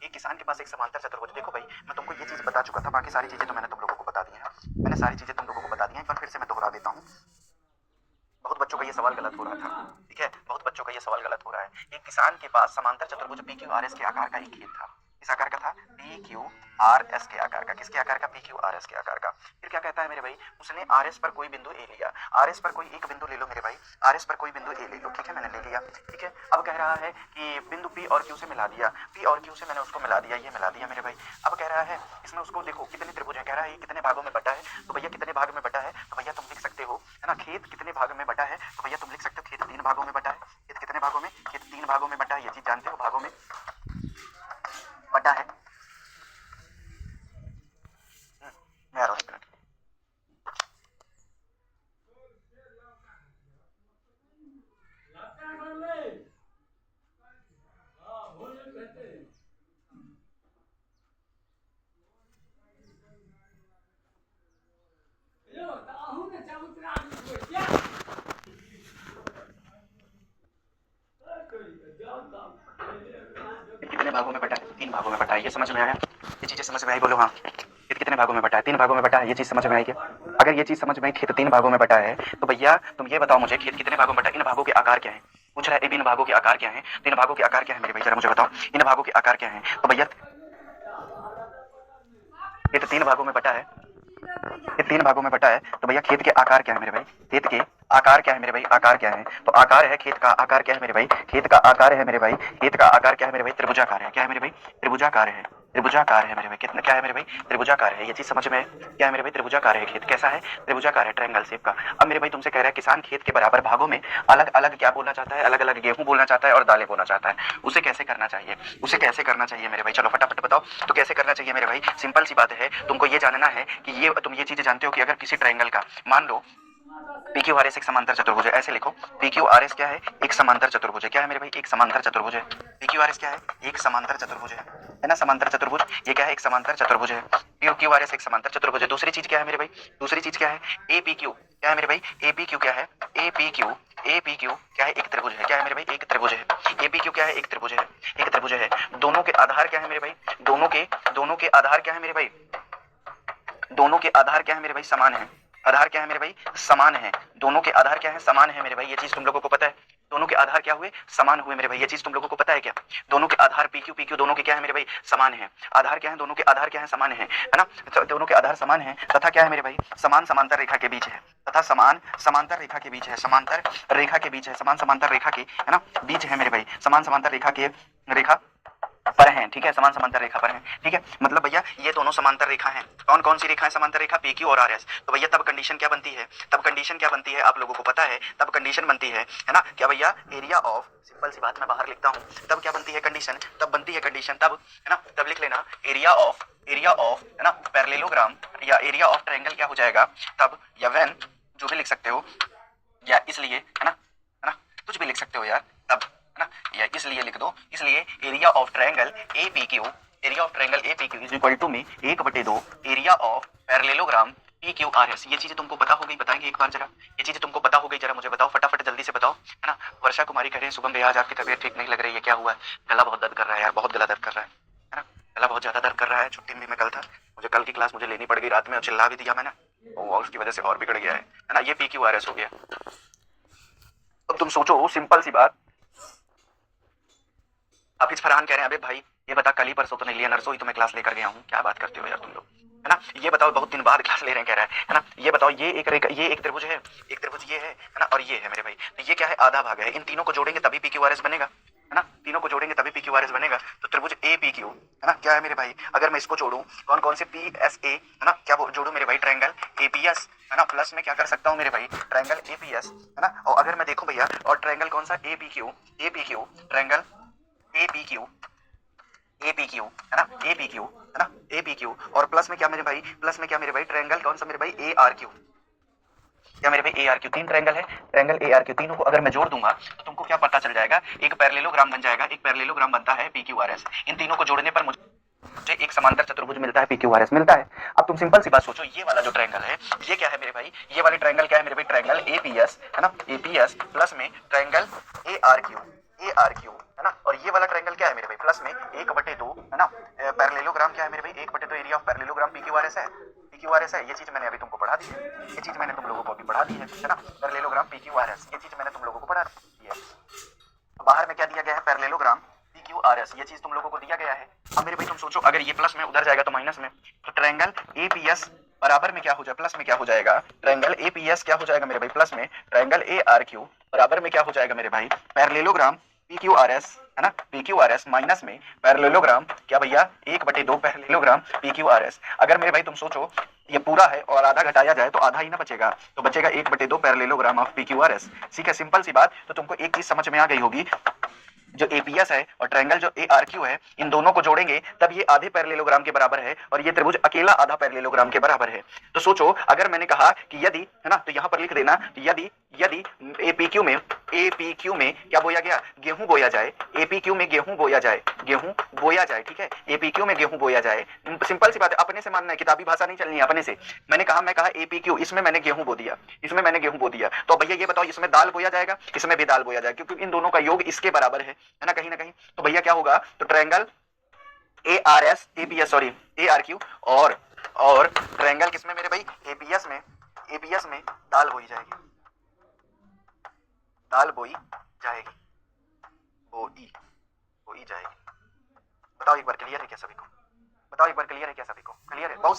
एक किसान के पास एक समांतर चतुर्भुज। देखो भाई, मैं तुमको ये चीज बता चुका था, बाकी सारी चीजें तो मैंने तुम लोगों को बता दी है। मैंने सारी चीजें तुम लोगों को बता दी हैं, एक बार फिर से मैं दोहरा देता हूँ। बहुत बच्चों का ये सवाल गलत हो रहा था, ठीक है, बहुत बच्चों का ये सवाल गलत हो रहा है। एक किसान के पास समांतर चतुर्भुज पी क्यू आर एस के आकार का एक खेत था। किस आकार का था? पी क्यू आर एस के आकार का। किसके आकार का? पी क्यू आर एस के आकार का। फिर क्या कहता है मेरे भाई, उसने आर एस पर कोई बिंदु ए लिया। आर एस पर कोई एक बिंदु ले लो मेरे भाई, आर एस पर कोई बिंदु ए ले लो, ठीक है, मैंने ले लिया, ठीक है। अब कह रहा है कि बिंदु पी और क्यू से मिला दिया, पी और क्यू से मैंने उसको मिला दिया, ये मिला दिया मेरे भाई। अब कह रहा है इसमें उसको देखो कितने त्रिभुज है, कह रहा है ये कितने भागों में बटा है, तो भैया कितने भाग में बटा है, तो भैया तुम लिख सकते हो, है ना, खेत कितने भाग में बटा है, तो भैया तुम लिख सकते हो खेत 3 भागों में बटा है। खेत कितने भागों में? खेत 3 भागों में बटा है, ये चीज जानते हो, भागों में बटा है। मैं आ रहा हूं, एक मिनट। कितने भागों में बटा है? 3 भागों में बटा है, ये समझ में आया? ये चीजें समझ में आई? बोलो हाँ। खेत कितने भागों में बटा है? 3 भागों में बटा है, ये चीज समझ में आई क्या? अगर ये चीज समझ में आई, खेत 3 भागों में बटा है, तो भैया तुम ये बताओ मुझे, खेत कितने भागों में बटा है? इन भागों के आकार क्या है? पूछ रहा है, इन भागों के आकार क्या है? 3 भागों के आकार क्या है मेरे भाई, जरा मुझे बताओ, इन भागों के आकार क्या है? तो भैया खेत 3 भागों में बटा है, ये 3 भागों में बटा है, तो भैया खेत के आकार क्या है मेरे भाई? खेत के आकार क्या है मेरे भाई? आकार क्या है? तो आकार है खेत का, आकार क्या है मेरे भाई? खेत का आकार है मेरे भाई, खेत का आकार क्या है मेरे भाई? त्रिभुजाकार है। क्या है मेरे भाई? त्रिभुजाकार है, त्रिभुजाकार है मेरे भाई। कितना क्या है मेरे भाई? त्रिभुजाकार है, ये चीज समझ में है? क्या है मेरे भाई? त्रिभुजाकार है खेत। कैसा है? त्रिभुजाकार है, ट्रायंगल शेप का। अब मेरे भाई तुमसे कह रहा है किसान खेत के बराबर भागों में अलग अलग क्या बोलना चाहता है? अलग अलग गेहूं बोलना चाहता है और दालें बोलना चाहता है। उसे कैसे करना चाहिए? उसे कैसे करना चाहिए मेरे भाई? चलो फटाफट बताओ तो कैसे करना चाहिए मेरे भाई? सिंपल सी बात है, तुमको ये जानना है कि ये तुम ये चीज जानते हो कि अगर किसी ट्रायंगल का मान लो पी क्यू आर एस एक समांतर चतुर्भुज है, ऐसे लिखो, पी क्यू आर एस क्या है? एक समांतर चतुर्भुज है। क्या है मेरे भाई? एक समांतर चतुर्भुज है। पी क्यू आर एस क्या है? एक समांतर चतुर्भुज है ना, समांतर चतुर्भुज। ये क्या है? एक समांतर चतुर्भुज है। पी क्यू आर एस एक समांतर चतुर्भुज है। दूसरी चीज क्या है मेरे भाई? दूसरी चीज क्या है? ए पी क्यू। क्या है मेरे भाई? ए पी क्यू क्या है? ए पी क्यू, ए पी क्यू क्या है? एक त्रिभुज है। क्या है मेरे भाई? एक त्रिभुज है। ए पी क्यू क्या है? एक त्रिभुज है, एक त्रिभुज है। दोनों के आधार क्या है मेरे भाई? दोनों के आधार क्या है मेरे भाई? दोनों के आधार क्या है मेरे भाई? समान है। आधार क्या है मेरे भाई? समान है। दोनों के आधार क्या है? समान है मेरे भाई। ये चीज तुम लोगों को पता है? दोनों के आधार क्या हुए? समान हुए मेरे भाई। ये चीज तुम लोगों को पता है क्या? दोनों के आधार पी क्यू दोनों के क्या है मेरे भाई? समान है। आधार क्या है? दोनों के आधार क्या है? समान है ना, तो दोनों के आधार समान है तथा क्या है मेरे भाई? समान समांतर रेखा के बीच है, तथा समान समांतर रेखा के बीच है, समांतर रेखा के बीच है, समान समांतर रेखा के, है ना, बीच है मेरे भाई। समान समांतर रेखा के, रेखा पर हैं, ठीक है, समान समांतर रेखा पर हैं, ठीक है। मतलब भैया ये दोनों समांतर रेखा हैं। कौन कौन सी रेखा है समांतर रेखा? पी क्यू और आर एस। तो भैया तब कंडीशन क्या बनती है? तब कंडीशन क्या बनती है आप लोगों को पता है? तब कंडीशन बनती है ना, क्या भैया? एरिया ऑफ, सिंपल सी बात मैं बाहर लिखता हूँ, तब क्या बनती है कंडीशन? तब बनती है कंडीशन तब, है ना, तब लिख लेना एरिया ऑफ, है ना, पैरेललोग्राम या एरिया ऑफ ट्रायंगल क्या हो जाएगा तब, या व्हेन, जो भी लिख सकते हो, या इसलिए, है ना, कुछ भी लिख सकते हो यार, तब, है ना, या इसलिए लिख दो। इसलिए area of triangle A P Q, area of triangle A P Q is equal to में 1/2 area of parallelogram P Q R S. ये चीजें तुमको पता हो गई? बताएंगे एक बार जरा, ये चीजें तुमको पता हो गई? जरा मुझे बताओ फटाफट, जल्दी से बताओ, है ना। वर्षा कुमारी कह रहे हैं शुभम भैया आज आपकी तबीयत ठीक नहीं लग रही है, क्या हुआ है? गला बहुत दर्द कर रहा है यार, बहुत गला दर्द कर रहा है ना, गला बहुत ज्यादा दर्द कर रहा है। छुट्टी में मैं कल था, मुझे कल की क्लास मुझे लेनी पड़ गई रात में और चिल्ला भी दिया मैंने, और उसकी वजह से और बिगड़ गया है ना, ये पी क्यू आर एस हो गया। अब तुम सोचो सिंपल सी बात, हाफिज फरहान कह रहे हैं अबे भाई ये बता कल ही परसों तो नहीं लिया, नरसों ही तो मैं क्लास लेकर गया हूँ। क्या बात करते हो यार तुम लोग, है ना। ये बताओ बहुत दिन बाद क्लास ले रहे हैं कह रहा है ना। ये बताओ ये एक रेखा, ये एक त्रिभुज है, एक त्रिभुज ये है ना, और ये है मेरे भाई, तो ये क्या है? आधा भाग है। इन तीनों को जोड़ेंगे तभी पी क्यू आर एस बनेगा, है ना, तीनों को जोड़ेंगे तभी पी क्यू आर एस बनेगा। तो त्रिभुज ए पी क्यू, है ना, क्या है मेरे भाई? अगर मैं इसको जोड़ूं, कौन कौन से पी एस ए, है ना, क्या जोड़ू मेरे भाई? ट्रायंगल ए पी एस, है ना, प्लस में क्या कर सकता हूँ मेरे भाई? ट्रायंगल ए पी एस, है ना। और अगर मैं देखूं भैया, और ट्रायंगल कौन सा? ए P Q, A P Q, triangle A P Q, A P Q, है ना, ए पी क्यू, है ना, ए पी क्यू, और प्लस में क्या मेरे भाई? प्लस में क्या मेरे भाई? ट्रायंगल कौन सा मेरे भाई? A R Q. क्या मेरे भाई? A R Q. 3 ट्रायंगल है, ट्रायंगल ए आर क्यू, तीनों को अगर मैं जोड़ दूंगा तो तुमको क्या पता चल जाएगा? एक पैरेललोग्राम बन जाएगा, एक पैरेललोग्राम बनता है पी क्यू आर एस। इन तीनों को जोड़ने पर मुझे एक समांतर चतुर्भुज मिलता है, पी क्यू आर एस मिलता है। अब तुम सिंपल सी बात सोचो, ये वाला जो ट्रायंगल है ये क्या है मेरे भाई? ये वाले ट्रायंगल क्या है मेरे भाई? ट्रायंगल ए पी एस, है ना, ए पी एस प्लस में triangle A R Q, A R Q, है ना। और ये वाला ट्रायंगल क्या है मेरे भाई, प्लस में 1/2, है ना। पैरेललोग्राम क्या है मेरे भाई, 1/2 एरिया ऑफ पैरेललोग्राम PQRS है, PQRS है। ये चीज मैंने अभी तुमको पढ़ा दी है, ये चीज मैंने तुम लोगों को अभी पढ़ा दी है ना। पैरेललोग्राम PQRS, ये चीज मैंने तुम लोगों को पढ़ा दी है। बाहर में क्या दिया गया है, पैरेललोग्राम PQRS, ये चीज तुम लोगों को दिया गया है। अब मेरे भाई तुम सोचो, अगर ये प्लस में उधर जाएगा तो माइनस में, तो ट्रायंगल APS बराबर में क्या हो जाए, प्लस में क्या हो जाएगा, ट्रायंगल APS क्या हो जाएगा मेरे भाई, प्लस में ट्रायंगल ARQ बराबर में क्या हो जाएगा मेरे भाई, पैरेललोग्राम PQRS, है ना। PQRS माइनस में पैरेललोग्राम क्या भैया, 1/2 पैरेललोग्राम PQRS। अगर मेरे भाई तुम सोचो ये पूरा है और आधा घटाया जाए तो आधा ही ना बचेगा, तो बचेगा 1/2 पैरेललोग्राम ऑफ PQRS। ठीक है, सिंपल सी बात। तो तुमको एक चीज समझ में आ गई होगी, जो APS है और ट्रायंगल जो ARQ है, इन दोनों को जोड़ेंगे तब ये आधे पैरेललोग्राम के बराबर है और ये त्रिभुज अकेला आधा पैरेललोग्राम के बराबर है। तो सोचो, अगर मैंने कहा कि यदि, है ना, तो यहां पर लिख देना, यदि यदि APQ में क्या बोया गया, गेहूं बोया जाए, APQ में गेहूं बोया जाए, गेहूं बोया जाए, ठीक है, APQ में गेहूं बोया जाए। सिंपल सी बात है, अपने से मानना है, किताबी भाषा नहीं चलनी है, अपने से। मैं कहा APQ, इसमें मैंने गेहूं बो दिया, इसमें मैंने गेहूं बो दिया, तो भैया ये बताओ, इसमें दाल बोया जाएगा, इसमें भी दाल बोया जाएगा, क्योंकि इन दोनों का योग इसके बराबर है ना, कहीं ना कहीं। तो भैया क्या होगा, तो ट्रायंगल ARQ और ट्रायंगल किसमें मेरे भाई, APS में दाल बोई जाएगी, दाल बोई जाएगी, बोई जाएगी। बताओ एक बार क्लियर है क्या सभी को, बताओ एक बार क्लियर है क्या सभी को, क्लियर है, बहुत